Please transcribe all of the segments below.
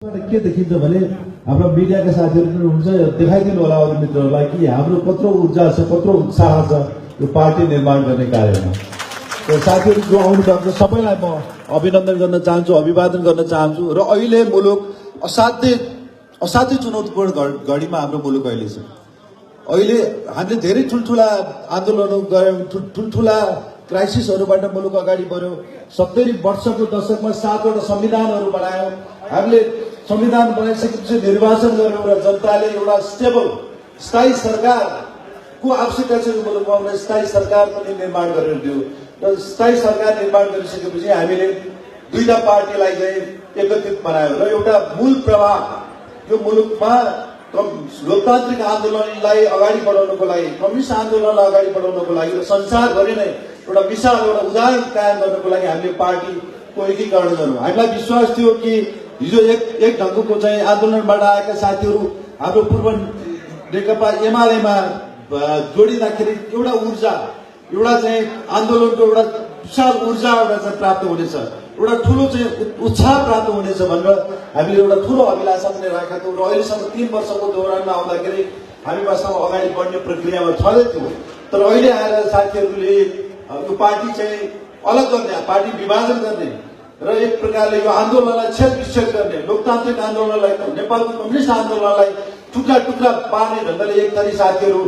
के देखिन्छ भने हाम्रो मिडियाका साथीहरू पनि हुनुहुन्छ, देखाइदिनु होला अरू मित्रहरूलाई कि हाम्रो कत्रो ऊर्जा छ, कत्रो उत्साह छ यो पार्टी निर्माण गर्ने कार्यमा। साथीहरू जो आउनु भएको छ सबैलाई म अभिनन्दन गर्न चाहन्छु, अभिवादन गर्न चाहन्छु। र अहिले मुलुक असाध्यै चुनौतीपूर्ण घडीमा हाम्रो मुलुक अहिले छ। अहिले हामीले धेरै ठुल्ठुला आन्दोलनहरू गऱ्यौँ, ठुल्ठुला क्राइसिसहरूबाट मुलुक अगाडि बढ्यो। 70 वर्षको दशकमा 7 वटा संविधानहरू बनायौँ। हामीले संविधान बनाइसकेपछि निर्वाचन गऱ्यौँ र जनताले एउटा स्टेबल स्थायी सरकारको आवश्यकता छ। मुलुकमा एउटा स्थायी सरकार पनि निर्माण गरेर दियो र स्थायी सरकार निर्माण गरिसकेपछि हामीले दुईटा पार्टीलाई चाहिँ एकत्रित बनायौँ र एउटा मूल प्रवाह यो मुलुकमा लोकतान्त्रिक आन्दोलनलाई अगाडि बढाउनको लागि, कम्युनिस्ट आन्दोलनलाई अगाडि बढाउनको लागि र संसारभरि नै एउटा विशाल एउटा उदाहरण कायम गर्नको लागि हामीले पार्टीको एकीकरण गर्यौँ। हामीलाई विश्वास थियो कि हिजो एक ढङ्गको चाहिँ आन्दोलनबाट आएका साथीहरू हाम्रो पूर्व नेकपा एमालेमा जोडिँदाखेरि एउटा ऊर्जा, एउटा चाहिँ आन्दोलनको एउटा विशाल ऊर्जा एउटा चाहिँ प्राप्त हुनेछ, एउटा ठुलो चाहिँ उत्साह प्राप्त हुनेछ भनेर हामीले एउटा ठुलो अभिलाषा पनि राखेका थियौँ। र अहिलेसम्म 3 वर्षको दौरानमा आउँदाखेरि हामी वास्तवमा अगाडि बढ्ने प्रक्रियामा छँदै थियौँ। तर अहिले आएर साथीहरूले यो पार्टी चाहिँ अलग गर्ने, पार्टी विभाजन गर्ने र एक प्रकारले यो आन्दोलनलाई छेद विच्छेद गर्ने, लोकतान्त्रिक आन्दोलनलाई, नेपालको कम्युनिस्ट आन्दोलनलाई टुक्रा टुक्रा पार्ने ढङ्गले एक थरी साथीहरू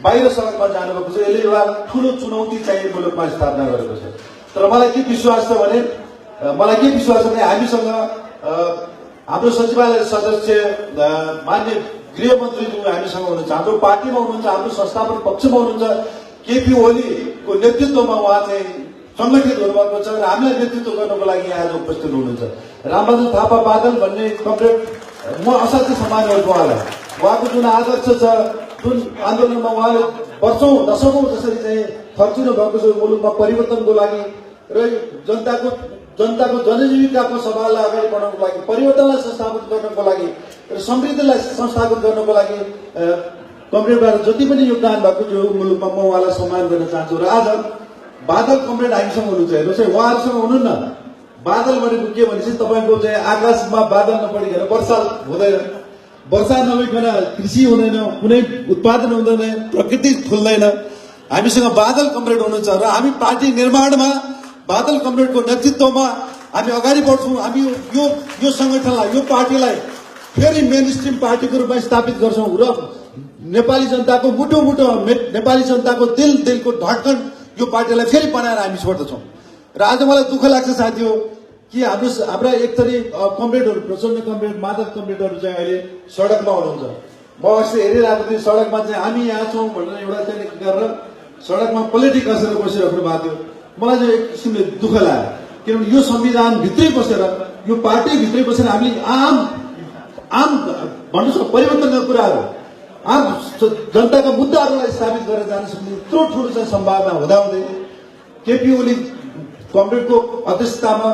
बाहिर सडकमा जानुभएको छ। यसले एउटा ठुलो चुनौती चाहिँ मुलुकमा स्थापना गरेको छ। तर मलाई के विश्वास छ भने हामीसँग हाम्रो सचिवालय सदस्य मान्य गृहमन्त्रीज्यू हामीसँग हुनुहुन्छ, हाम्रो पार्टीमा हुनुहुन्छ, हाम्रो संस्थापन पक्षमा हुनुहुन्छ। केपी ओलीको नेतृत्वमा उहाँ चाहिँ संगठित हुनुभएको छ र हामीलाई नेतृत्व गर्नको लागि यहाँ आज उपस्थित हुनुहुन्छ। रामबहादुर थापा बादल भन्ने कमरेड म असाध्यै सम्मान गर्छु उहाँलाई। उहाँको जुन आदर्श छ, जुन आन्दोलनमा उहाँले वर्षौं दशकौं जसरी चाहिँ खर्चिनु भएको छ मुलुकमा परिवर्तनको लागि र जनताको जनजीविकाको सवाललाई अगाडि बढाउनको लागि, परिवर्तनलाई संस्थापित गर्नको लागि र समृद्धिलाई संस्थापित गर्नको लागि कमरेडबाट जति पनि योगदान भएको जो मुलुकमा म उहाँलाई सम्मान गर्न चाहन्छु। र आज बादल कमरेड हामीसँग हुनुहुन्छ, हेर्नुहोस् है, उहाँहरूसँग हुनुहुन्न। बादल भनेको के भनेपछि तपाईँको चाहिँ आकाशमा बादल नपरिकन वर्षा हुँदैन, वर्षा नभइकन कृषि हुँदैन, कुनै उत्पादन हुँदैन, प्रकृति फुल्दैन। हामीसँग बादल कमरेड हुनुहुन्छ र हामी पार्टी निर्माणमा बादल कमरेडको नेतृत्वमा हामी अगाडि बढ्छौँ। हामी यो संगठनलाई, यो पार्टीलाई फेरि मेन स्ट्रिम पार्टीको रूपमा स्थापित गर्छौँ र नेपाली जनताको मुटु नेपाली जनताको दिलको धड्कन यो पार्टीलाई फेरि बनाएर हामी छोड्दछौँ। र आज मलाई दुःख लाग्छ साथी हो कि हाम्रा एक थरी कमरेडहरू, प्रचण्ड कमरेड, माधव कमरेडहरू चाहिँ अहिले सडकमा हुनुहुन्छ। म अस्ति हेरिरहेको थिएँ, सडकमा चाहिँ हामी यहाँ छौँ भनेर एउटा चाहिँ गरेर सडकमा पोलिटिक गरेर बसिराख्नु भएको थियो। मलाई चाहिँ एक किसिमले दुःख लाग्यो, किनभने यो संविधानभित्रै बसेर, यो पार्टीभित्रै बसेर हामीले आम भन्नुहोस् न परिवर्तनका कुराहरू, आम जनताका मुद्दाहरूलाई स्थापित गरेर जान सक्ने यत्रो ठुलो चाहिँ सम्भावना हुँदाहुँदै केपी ओली कमरेडको अध्यक्षतामा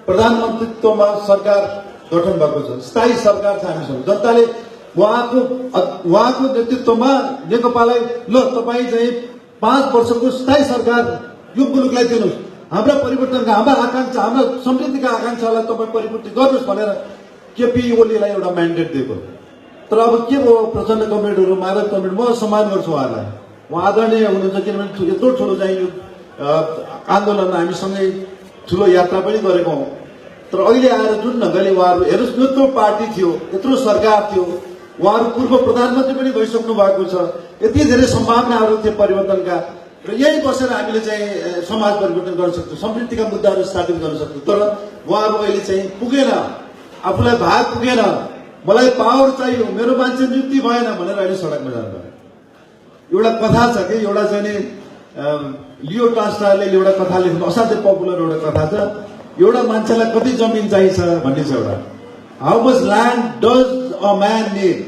प्रधानमन्त्रीत्वमा सरकार गठन भएको छ, स्थायी सरकार छ हामीसँग। जनताले उहाँको नेतृत्वमा नेकपालाई ल तपाईँ चाहिँ 5 वर्षको स्थायी सरकार यो मुलुकलाई दिनुहोस्, हाम्रा परिवर्तनका, हाम्रा आकांक्षा, हाम्रा समृद्धिका आकांक्षालाई तपाईँ परिपूर्ति गर्नुहोस् भनेर केपी ओलीलाई एउटा म्यान्डेट दिएको। तर अब के भयो, प्रचण्ड कमरेडहरू, माधव कमरेड, म सम्मान गर्छु उहाँलाई, उहाँ आदरणीय हुनुहुन्छ, किनभने यत्रो ठुलो चाहिँ यो आन्दोलनमा हामीसँगै ठुलो यात्रा पनि गरेको हौँ। तर अहिले आएर जुन ढङ्गले उहाँहरू, हेर्नुहोस्, यत्रो पार्टी थियो, यत्रो सरकार थियो, उहाँहरू पूर्व प्रधानमन्त्री पनि भइसक्नु भएको छ, यति धेरै सम्भावनाहरू थिए परिवर्तनका, र यही बसेर हामीले चाहिँ समाज परिवर्तन गर्न सक्छौँ, समृद्धिका मुद्दाहरू स्थापित गर्न सक्छौँ। तर उहाँहरू अहिले चाहिँ पुगेन, आफूलाई भाग पुगेन, मलाई पावर चाहियो, मेरो मान्छे नियुक्ति भएन भनेर अहिले सडकमा जानुभयो। एउटा कथा छ कि, एउटा चाहिँ नि लियो टल्स्टयले एउटा कथा लेख्नु, असाध्यै पपुलर एउटा कथा छ, एउटा मान्छेलाई कति जमिन चाहिन्छ भन्ने छ एउटा, how much land does a man need,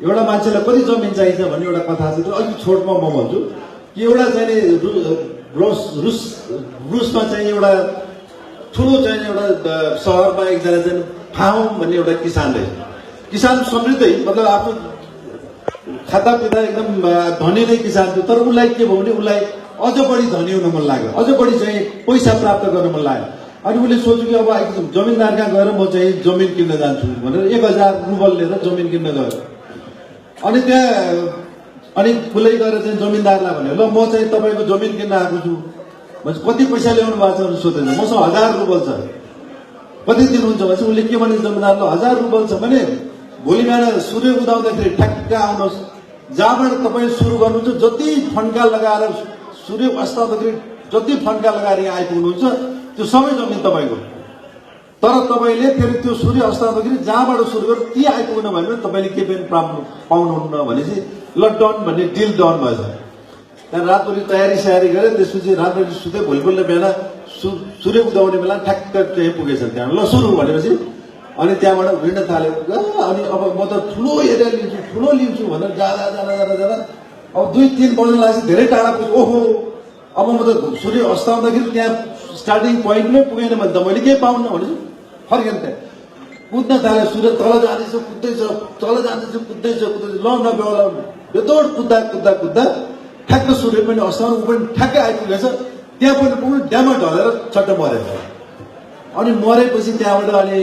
एउटा मान्छेलाई कति जमिन चाहिन्छ भन्ने एउटा कथा छ। अलिक छोटमा म भन्छु कि एउटा चाहिँ नि रुसमा चाहिँ एउटा ठुलो चाहिँ एउटा सहरमा एकजना चाहिँ फाउम भन्ने एउटा किसान समृद्धै, मतलब आफ्नो खाता पिता एकदम धनी नै किसान थियो। तर उसलाई के भयो भने उसलाई अझ बढी धनी हुन मन लाग्यो, अझ बढी चाहिँ पैसा प्राप्त गर्न मन लाग्यो अनि उसले सोच्यो कि अब एकदम जमिनदार कहाँ गएर म चाहिँ जमिन किन्न जान्छु भनेर 1000 रुबल लिएर जमिन किन्न गयो। अनि त्यहाँ अनि उसले गएर चाहिँ जमिनदारलाई भन्यो ल म चाहिँ तपाईँको जमिन किन्न आएको छु भन्छ। कति पैसा ल्याउनु भएको छ भनेर सोधेछ। मसँग 1000 रुबल छ, कति दिनुहुन्छ भन्छ। उसले के भने जमिनदारले 1000 रुबल छ भने भोलि बिहान सूर्य उदाउँदाखेरि ठ्याक्क आउनुहोस्, जहाँबाट तपाईँ सुरु गर्नुहुन्छ जति फन्का लगाएर सूर्य अस्त हुँदाखेरि जति फन्का लगाएर यहाँ आइपुग्नुहुन्छ त्यो सबै जमिन तपाईँको। तर तपाईँले फेरि त्यो सूर्य अस्त हुँदाखेरि जहाँबाट सुरु गरेर ती आइपुग्नु भयो भने तपाईँले के पनि पाउनुहुन्न भनेपछि ल डन भन्ने डिल डन भएछ। त्यहाँ रातभरि तयारी गरे, त्यसपछि रातभरि सुते भोलिपल्ट बिहान सूर्य उदाउने बेला ठ्याक्क चाहिँ पुगेछ त्यहाँ। ल सुरु भनेपछि अनि त्यहाँबाट हिँड्न थाल्यो। अनि अब म त ठुलो एरिया लिन्छु ठुलो लिन्छु भनेर जाँदा अब 2-3 बज्न लाग्छ, धेरै टाढा पुग्यो। ओहो अब म त सूर्य अस्त हुँदाखेरि त्यहाँ स्टार्टिङ पोइन्टमै पुगेन भने त मैले केही पाउन्न भनेछु। फर्केन त्यहाँ कुद्न थाल्यो। सूर्य तल जाँदैछ कुद्दैछ ल नभ्याउला बेतोड कुद्दा ठ्याक्क सूर्य पनि अस्ताउनु ऊ पनि ठ्याक्कै आइपुगेछ। त्यहाँ पनि पुग्नु ड्याममा ढलेर छट्ट मरेछ। अनि मरेपछि त्यहाँबाट अनि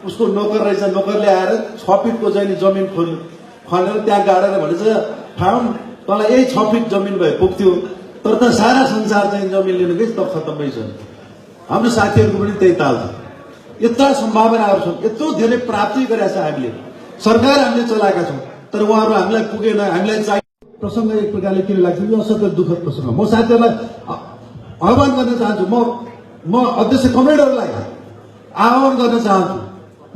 उसको नोकर रहेछ, नोकरले आएर 6 फिटको चाहिँ जमिन खनेर त्यहाँ गाडेर भनेछ ठाउँ तँलाई यही 6 फिट जमिन भए पुग्थ्यो, तर त सारा संसार चाहिँ जमिन लिनु गएछ त खत्तमै छ। हाम्रो साथीहरूको पनि त्यही ताल छ। यत्रा सम्भावनाहरू छन्, यत्रो धेरै प्राप्ति गरेका छ हामीले, सरकार हामीले चलाएका छौँ, तर उहाँहरू हामीलाई पुगेन। हामीलाई चाहिँ प्रसङ्ग एक प्रकारले के लाग्छ यो असत्य दुःखद प्रसङ्ग। म साथीहरूलाई आह्वान गर्न चाहन्छु, म अध्यक्ष कमरेडहरूलाई आह्वान गर्न चाहन्छु,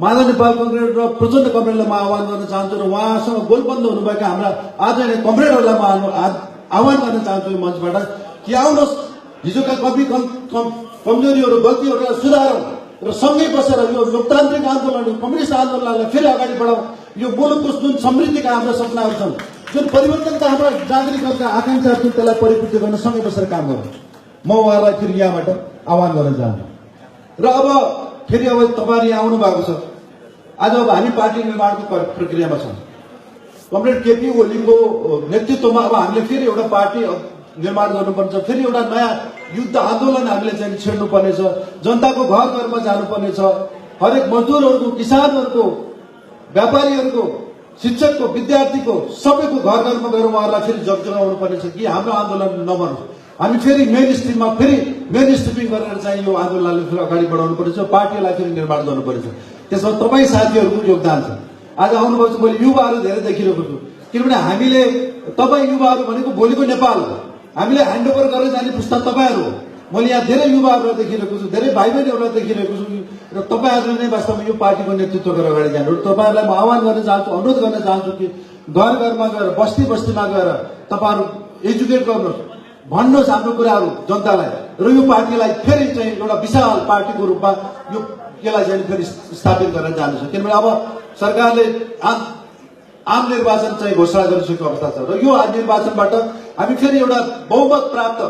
माधव नेपाल कमरेड र प्रचण्ड कमरेडलाई म आह्वान गर्न चाहन्छु र उहाँसँग गोलबन्द हुनुभएका हाम्रा आज कमरेडहरूलाई म आह्वान गर्न चाहन्छु यो मञ्चबाट कि आउनुहोस्, हिजोका कमजोरीहरू गल्तीहरूलाई सुधारौँ र सँगै बसेर यो लोकतान्त्रिक आन्दोलन कम्युनिस्ट आन्दोलनलाई फेरि अगाडि बढाउँ। यो मुलुकको जुन समृद्धिका हाम्रा सपनाहरू छन्, जुन परिवर्तनका हाम्रा नागरिकहरूका आकांक्षाहरू छन्, त्यसलाई परिपूर्ति गर्न सँगै बसेर काम गरौँ। म उहाँलाई फेरि यहाँबाट आह्वान गर्न चाहन्छु। र अब फेरि अब तपाईँहरू यहाँ आउनु भएको छ। आज अब हामी पार्टी निर्माणको प्रक्रियामा छौँ। कमरेड केपी ओलीको नेतृत्वमा अब हामीले फेरि एउटा पार्टी निर्माण गर्नुपर्छ, फेरि एउटा नयाँ युद्ध आन्दोलन हामीले चाहिँ छेड्नुपर्नेछ, जनताको घर घरमा जानुपर्नेछ, हरेक मजदुरहरूको, किसानहरूको, व्यापारीहरूको, शिक्षकको, विद्यार्थीको सबैको घर घरमा गएर उहाँहरूलाई फेरि जगाउनु पर्नेछ कि हाम्रो आन्दोलन नमरोस्। हामी फेरि मेन स्ट्रिपिङ गरेर चाहिँ यो आन्दोलनलाई फेरि अगाडि बढाउनु पर्नेछ, पार्टीलाई फेरि निर्माण गर्नु पर्नेछ। त्यसमा तपाईँ साथीहरूको योगदान छ। आज आउनुभएको छ, मैले युवाहरू धेरै देखिरहेको छु, किनभने हामीले तपाईँ युवाहरू भनेको भोलिको नेपाल हो। हामीले ह्यान्डओभर गरेर जाने पुस्ता तपाईँहरू हो। मैले यहाँ धेरै युवाहरूलाई देखिरहेको छु, धेरै भाइ बहिनीहरूलाई देखिरहेको छु र तपाईँहरूले नै वास्तवमा यो पार्टीको नेतृत्व गरेर अगाडि जानु। तपाईँहरूलाई म आह्वान गर्न चाहन्छु, अनुरोध गर्न चाहन्छु कि घर घरमा गएर, बस्ती बस्तीमा गएर तपाईँहरू एजुकेट गर्नुहोस्, भन्नुहोस् हाम्रो कुराहरू जनतालाई र यो पार्टीलाई फेरि चाहिँ एउटा विशाल पार्टीको रूपमा यो यसलाई चाहिँ फेरि स्थापित गरेर जानु छ। किनभने अब सरकारले आम निर्वाचन चाहिँ घोषणा गरिसकेको अवस्था छ र यो निर्वाचनबाट हामी फेरि एउटा बहुमत प्राप्त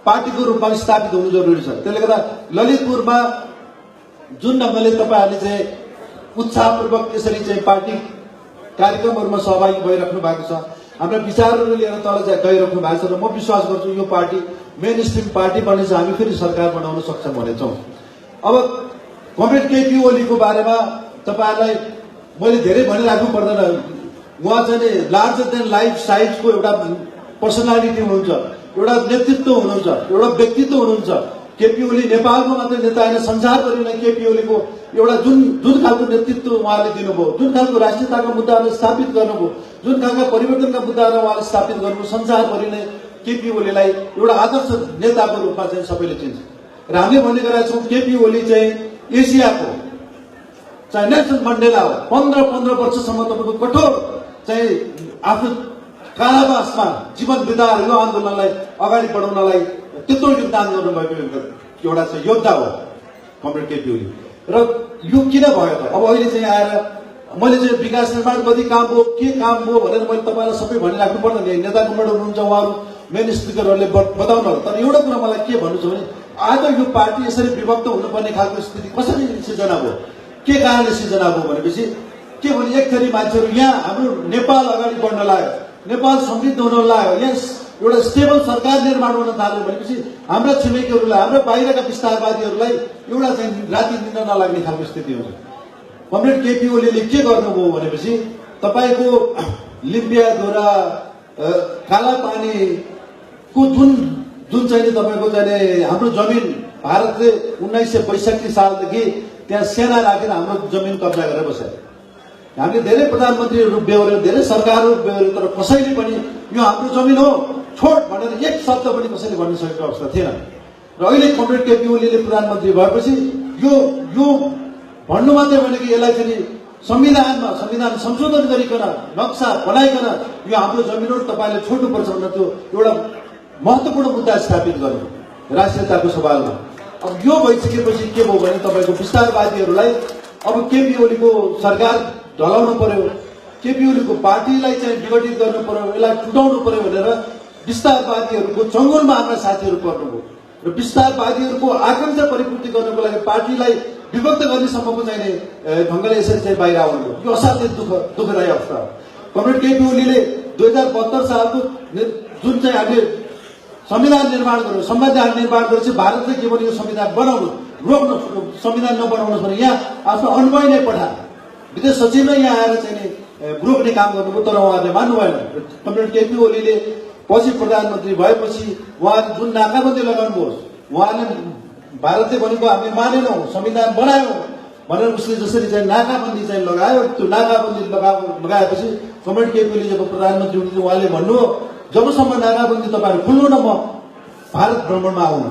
पार्टीको रूपमा स्थापित हुनु जरुरी छ। त्यसले गर्दा ललितपुरमा जुन ढङ्गले तपाईँहरूले चाहिँ उत्साहपूर्वक यसरी चाहिँ पार्टी कार्यक्रमहरूमा सहभागी भइराख्नु भएको छ, हाम्रा विचारहरू लिएर तल गइराख्नु भएको छ र म विश्वास गर्छु यो पार्टी मेन स्ट्रिम पार्टी बनेछ, हामी फेरि सरकार बनाउन सक्षम हुनेछौँ। अब कमरेड केपी ओलीको बारेमा तपाईँहरूलाई मैले धेरै भनिराख्नु पर्दैन। उहाँ चाहिँ लार्जर देन लाइफ साइजको एउटा पर्सनालिटी हुनुहुन्छ, एउटा नेतृत्व हुनुहुन्छ, एउटा व्यक्तित्व हुनुहुन्छ। केपी ओली नेपालको मात्रै नेता होइन, संसारभरिमै केपी ओलीको एउटा जुन खालको नेतृत्व उहाँले दिनुभयो, जुन खालको राष्ट्रियताका मुद्दाहरू स्थापित गर्नुभयो, जुन खालका परिवर्तनका मुद्दाहरू उहाँले स्थापित गर्नुभयो, संसारभरि नै केपी ओलीलाई एउटा आदर्श नेताको रूपमा चाहिँ सबैले चिन्छ। र हामीले भन्ने गरेका छौँ केपी ओली चाहिँ एसियाको चाहिँ नेल्सन मण्डेला हो। 15 वर्षसम्म तपाईँको कठोर चाहिँ आफ्नो कारावासमा जीवन बिताएर यो आन्दोलनलाई अगाडि बढाउनलाई त्यत्रो योगदान गर्नुभएको एउटा चाहिँ योद्धा हो कमरेड केपी ओली। र यो किन भयो त? अब अहिले चाहिँ आएर मैले चाहिँ विकास निर्माण कति काम हो, के काम हो भनेर मैले तपाईँलाई सबै भनिराख्नु पर्दैन। नेता कमरेड हुनुहुन्छ, उहाँहरू मेन स्पिकरहरूले बताउनु होला। तर एउटा कुरा मलाई के भन्नु छ भने आज यो पार्टी यसरी विभक्त हुनुपर्ने खालको स्थिति कसरी सिर्जना भयो, के कारणले सिर्जना भयो भनेपछि के भने एक थरी मान्छेहरू यहाँ हाम्रो नेपाल अगाडि बढ्न लाग्यो, नेपाल समृद्ध हुन लाग्यो, यहाँ एउटा स्टेबल सरकार निर्माण हुन थाल्यो भनेपछि हाम्रा छिमेकीहरूलाई, हाम्रा बाहिरका विस्तारवादीहरूलाई एउटा चाहिँ राति दिन नलाग्ने खालको स्थिति हुन्छ। कमरेड केपी ओलीले के गर्नुभयो भनेपछि तपाईको लिम्बियाद्वारा कालापानीको जुन चाहिँ तपाईँको चाहिँ हाम्रो जमिन भारतले 1962 सालदेखि त्यहाँ सेना राखेर हाम्रो जमिन कब्जा गरेर बस्यो। हामीले धेरै प्रधानमन्त्रीहरू बेहोर्यौं, धेरै सरकारहरू बेहोर्यौं, तर कसैले पनि यो हाम्रो जमिन हो छोड भनेर एक शब्द पनि कसैले भन्न सकेको अवस्था थिएन। र अहिले कमरेड केपी ओलीले प्रधानमन्त्री भएपछि यो भन्नु मात्रै भने कि यसलाई चाहिँ संविधान संशोधन गरिकन नक्सा बनाइकन यो हाम्रो जमिन हो तपाईँले छोड्नुपर्छ भनेर त्यो एउटा महत्त्वपूर्ण मुद्दा स्थापित गर्नु राष्ट्रियताको सवालमा। अब यो भइसकेपछि के भयो भने तपाईँको विस्तारवादीहरूलाई अब केपी ओलीको सरकार ढलाउनु पर्यो, केपी ओलीको पार्टीलाई चाहिँ विघटित गर्नु पर्यो, यसलाई टुटाउनु पर्यो भनेर विस्तारवादीहरूको चङ्गुलमा हाम्रा साथीहरू पर्नुभयो र विस्तारवादीहरूको आकांक्षा परिपूर्ति गर्नको लागि पार्टीलाई विभक्त गर्ने सम्मको चाहिने ढङ्गले यसरी चाहिँ बाहिर आउनुभयो। यो असाध्यै दुःखदायी अवस्था हो। कमरेड केपी ओलीले 2072 सालको जुन चाहिँ हामीले संविधान निर्माण गर्यो, संविधान निर्माण गरेपछि भारतले के भन्यो संविधान बनाउनु, रोक्नु, संविधान नबनाउनुहोस् भने यहाँ आफ्नो अनुभव नै पठा विदेश सचिवले यहाँ आएर चाहिँ रोक्ने काम गर्नुभयो, तर उहाँहरूले मान्नु भएन। कमरेड केपी ओलीले पछि प्रधानमन्त्री भएपछि उहाँले जुन नाकाबन्दी लगाउनुभयो, उहाँले भारतले भनेको हामी मानेनौँ, संविधान बनायौँ भनेर उसले जसरी चाहिँ नाकाबन्दी चाहिँ लगायो, त्यो नाकाबन्दी लगाएपछि कमरेड केपी ओली जब प्रधानमन्त्री हुनुहुन्थ्यो उहाँले भन्नुभयो जबसम्म नाकाबन्दी तपाईँहरू खुल्नु न म भारत भ्रमणमा आउनु।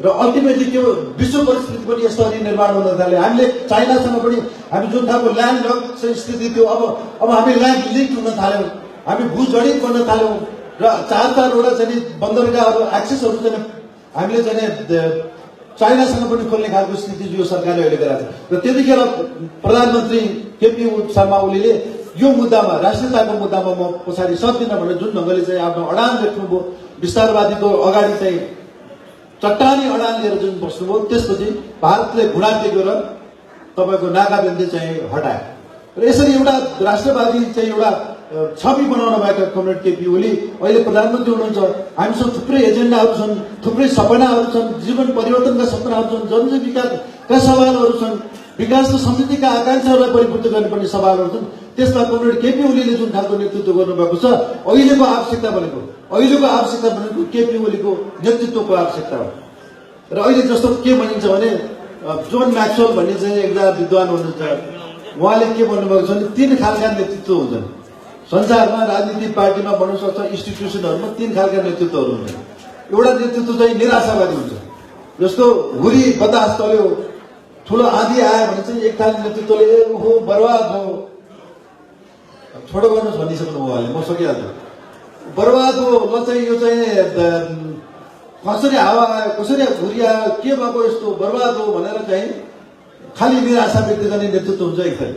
र अल्टिमेटली त्यो विश्व परिस्थिति पनि यसरी निर्माण हुन थाल्यो। हामीले चाइनासँग पनि हामी जुन खालको ल्यान्ड लक स्थिति थियो अब हामी ल्यान्ड लिक हुन थाल्यौँ, हामी भूजडित बन्न थाल्यौँ र चारवटा चाहिँ बन्दरगाहहरू एक्सेसहरू चाहिँ हामीले चाहिँ चाइनासँग पनि खोल्ने खालको स्थिति यो सरकारले अहिले गराएको छ। र त्यतिखेर प्रधानमन्त्री केपी शर्मा ओलीले यो मुद्दामा राष्ट्रियताको मुद्दामा म पछाडि सक्दिनँ भनेर जुन ढङ्गले चाहिँ आफ्नो अडान देख्नुभयो, विस्तारवादीको अगाडि चाहिँ चट्टानी अडान लिएर जुन बस्नुभयो, त्यसपछि भारतले घुँडा टेकेर तपाईँको नाकाबन्दी चाहिँ हटायो र यसरी एउटा राष्ट्रवादी चाहिँ एउटा छवि बनाउन भएका कमरेड केपी ओली अहिले प्रधानमन्त्री हुनुहुन्छ। हामीसँग थुप्रै एजेन्डाहरू छन्, थुप्रै सपनाहरू छन्, जीवन परिवर्तनका सपनाहरू छन्, जनजीविकाका सवालहरू छन्, विकास र समृद्धिका आकांक्षाहरूलाई परिपूर्ति गर्नुपर्ने सवालहरू छन्। त्यसमा कमरेड केपी ओलीले जुन खालको नेतृत्व गर्नुभएको छ, अहिलेको आवश्यकता भनेको केपी ओलीको नेतृत्वको आवश्यकता हो। र अहिले जस्तो के भनिन्छ भने जोन म्याक्सवेल भन्ने चाहिँ एकजना विद्वान हुनुहुन्छ, उहाँले के भन्नुभएको छ भने 3 खालका नेतृत्व हुन्छन् संसारमा, राजनीतिक पार्टीमा भन्नु सक्छ, इन्स्टिट्युसनहरूमा 3 खालका नेतृत्वहरू हुन्छन्। एउटा नेतृत्व चाहिँ निराशावादी हुन्छ, जस्तो हुरी बतास चल्यो, ठुलो आँधी आयो भने चाहिँ एक खालको नेतृत्वले हो बर्बाद हो, छोडो गर्नुहोस् भनिसक्नु उहाँले, म सकिहाल्छु, बर्बाद हो ल चाहिँ यो चाहिँ कसरी हावा आयो, कसरी हुरी आयो, के भएको यस्तो बर्बाद हो भनेर चाहिँ खालि निराशा व्यक्त गर्ने नेतृत्व हुन्छ एक थरी।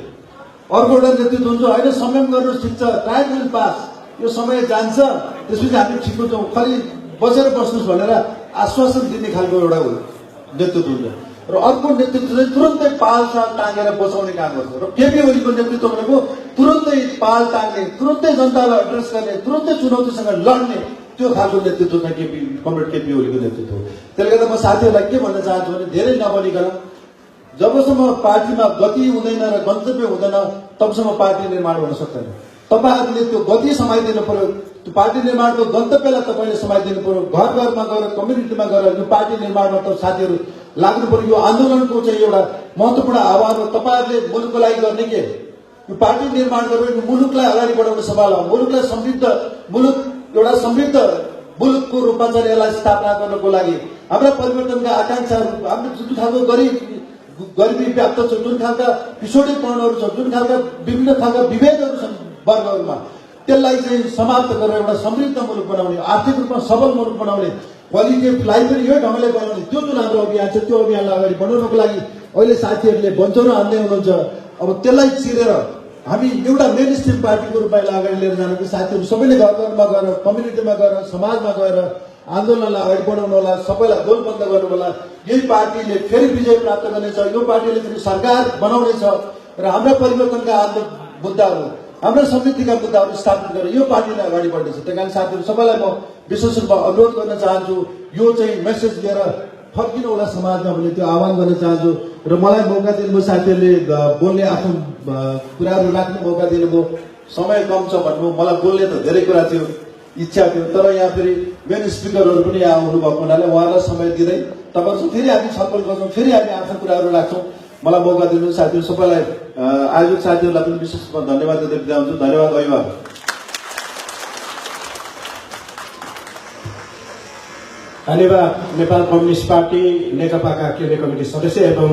अर्को एउटा नेतृत्व हुन्छ होइन संयम गर्नुहोस्, ठिक छ, टाइम विल पास, यो समय जान्छ, त्यसपछि हामी ठिक हुन्छौँ, खालि बसेर बस्नुहोस् भनेर आश्वासन दिने खालको एउटा नेतृत्व हुन्छ। र अर्को नेतृत्व चाहिँ तुरन्तै पालसाल टाँगेर बचाउने काम गर्छ। र केपी ओलीको नेतृत्व भनेको तुरन्तै पाल टाँग्ने, तुरन्तै जनतालाई एड्रेस गर्ने, तुरन्तै चुनौतीसँग लड्ने, त्यो खालको नेतृत्व चाहिँ कमरेड केपी ओलीको नेतृत्व हो। त्यसले गर्दा म साथीहरूलाई के भन्न चाहन्छु भने धेरै नबनिकन जबसम्म पार्टीमा गति हुँदैन र गन्तव्य हुँदैन तबसम्म पार्टी निर्माण हुन सक्दैन। तपाईँहरूले त्यो गति समाइदिनु पर्यो, त्यो पार्टी निर्माणको गन्तव्यलाई तपाईँले समाइदिनु पर्यो। घर घरमा गएर, कम्युनिटीमा गएर यो पार्टी निर्माणमा त साथीहरू लाग्नु पर्यो। यो आन्दोलनको चाहिँ एउटा महत्त्वपूर्ण आह्वान हो। तपाईँहरूले मुलुकको लागि गर्ने के, यो पार्टी निर्माण गरेर यो मुलुकलाई अगाडि बढाउने सवाल हो। मुलुकलाई एउटा समृद्ध मुलुकको रूपमा चाहिँ यसलाई स्थापना गर्नको लागि हाम्रा परिवर्तनका आकांक्षाहरू, हाम्रो जुन खालको गरिबी व्याप्त छ, जुन खालका पिछोडेपनहरू छ, जुन खालका विभिन्न खालका विभेदहरू छन् वर्गहरूमा, त्यसलाई चाहिँ समाप्त गरेर एउटा समृद्ध मुलुक बनाउने, आर्थिक रूपमा सबल मुलुक बनाउने, क्वालिटेटिभ लाइफ पनि यो ढङ्गले बनाउने, त्यो जुन हाम्रो अभियान छ त्यो अभियानलाई अगाडि बढाउनको लागि अहिले साथीहरूले बन्चरो हान्दै हुनुहुन्छ। अब त्यसलाई चिरेर हामी एउटा मेन स्ट्रिम पार्टीको रूपमा अगाडि लिएर जानको साथीहरू सबैले घर घरमा गएर, कम्युनिटीमा गएर, समाजमा गएर आन्दोलनलाई अगाडि बढाउनु होला, सबैलाई गोलबन्द गर्नु होला। यही पार्टीले फेरि विजय प्राप्त गर्नेछ, यो पार्टीले फेरि सरकार बनाउनेछ र हाम्रा परिवर्तनका मुद्दाहरू हाम्रा समृद्धिका मुद्दाहरू स्थापित गरेर यो पार्टीलाई अगाडि बढ्नेछ। त्यही कारण साथीहरू सबैलाई म विशेष रूपमा अनुरोध गर्न चाहन्छु, यो चाहिँ मेसेज लिएर फर्किनु होला समाजमा भने त्यो आह्वान गर्न चाहन्छु। र मलाई मौका दिनुभयो, साथीहरूले बोल्ने आफ्नो कुराहरू राख्ने मौका दिनुभयो। समय कम छ भन्नु, मलाई बोल्ने त धेरै कुरा थियो, इच्छा थियो, तर यहाँ फेरि मेन स्पिकरहरू पनि यहाँ आउनुभएको हुनाले उहाँलाई समय दिँदै तपाईँहरू फेरि हामी छलफल गर्छौँ, फेरि हामी आफ्ना कुराहरू राख्छौँ। मलाई मौका दिनु साथीहरू सबैलाई, आयोजक साथीहरूलाई पनि विशेष रूपमा धन्यवाद दिँदै बिदा हुन्छु। धन्यवाद, अभिवादन। धन्यवाद। नेपाल कम्युनिस्ट पार्टी नेकपाका केन्द्रीय कमिटी सदस्य एवं